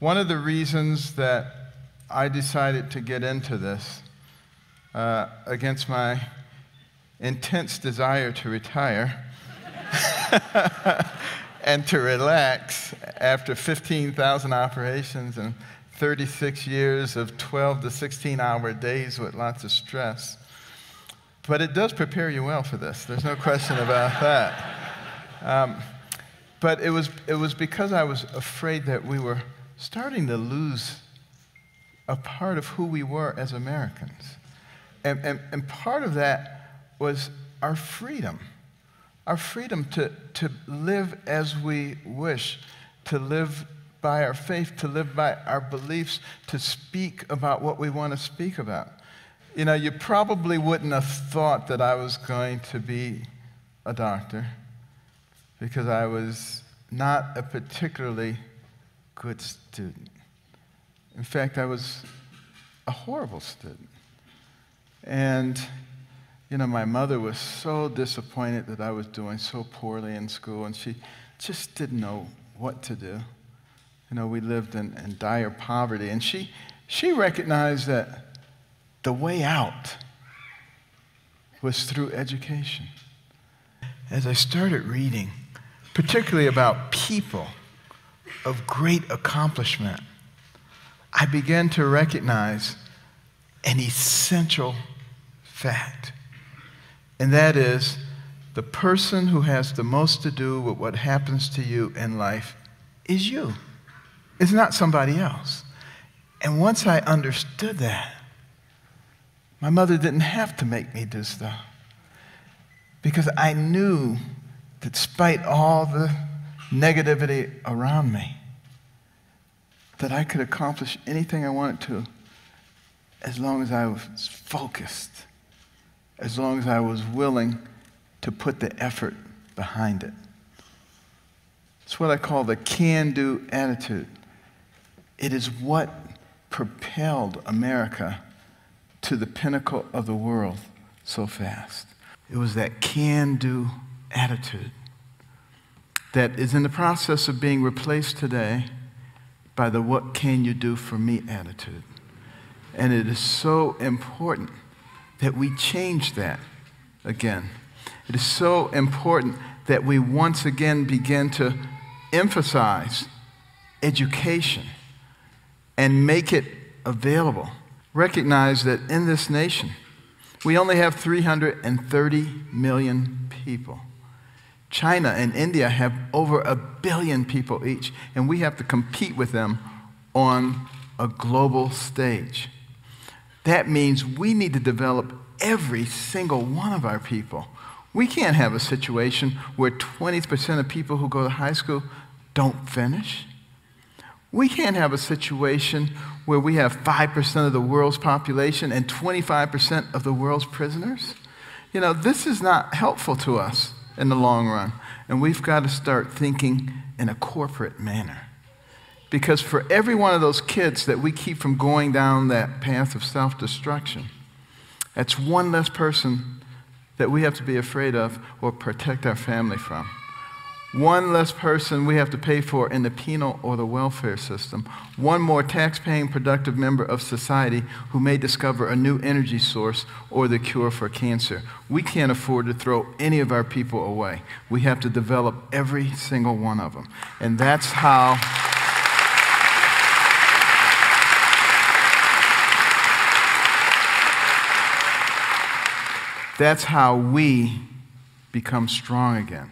One of the reasons that I decided to get into this, against my intense desire to retire and to relax after 15,000 operations and 36 years of 12 to 16-hour days with lots of stress. But it does prepare you well for this. There's no question about that. But it was because I was afraid that we were starting to lose a part of who we were as Americans. And part of that was our freedom to live as we wish, to live by our faith, to live by our beliefs, to speak about what we want to speak about. You know, you probably wouldn't have thought that I was going to be a doctor because I was not a particularly good student. In fact, I was a horrible student. And, you know, my mother was so disappointed that I was doing so poorly in school, and she just didn't know what to do. You know, we lived in dire poverty, and she recognized that the way out was through education. As I started reading, particularly about people of great accomplishment, I began to recognize an essential fact, and that is the person who has the most to do with what happens to you in life is you. It's not somebody else. And once I understood that, my mother didn't have to make me do stuff because I knew that despite all the negativity around me, that I could accomplish anything I wanted to as long as I was focused, as long as I was willing to put the effort behind it. It's what I call the can-do attitude. It is what propelled America to the pinnacle of the world so fast. It was that can-do attitude that is in the process of being replaced today by the what can you do for me attitude. And it is so important that we change that again. It is so important that we once again begin to emphasize education and make it available. Recognize that in this nation, we only have 330 million people. China and India have over 1 billion people each, and we have to compete with them on a global stage. That means we need to develop every single one of our people. We can't have a situation where 20% of people who go to high school don't finish. We can't have a situation where we have 5% of the world's population and 25% of the world's prisoners. You know, this is not helpful to us in the long run. And we've got to start thinking in a corporate manner. Because for every one of those kids that we keep from going down that path of self-destruction, that's one less person that we have to be afraid of or protect our family from. One less person we have to pay for in the penal or the welfare system. One more tax-paying productive member of society who may discover a new energy source or the cure for cancer. We can't afford to throw any of our people away. We have to develop every single one of them. And that's how we become strong again.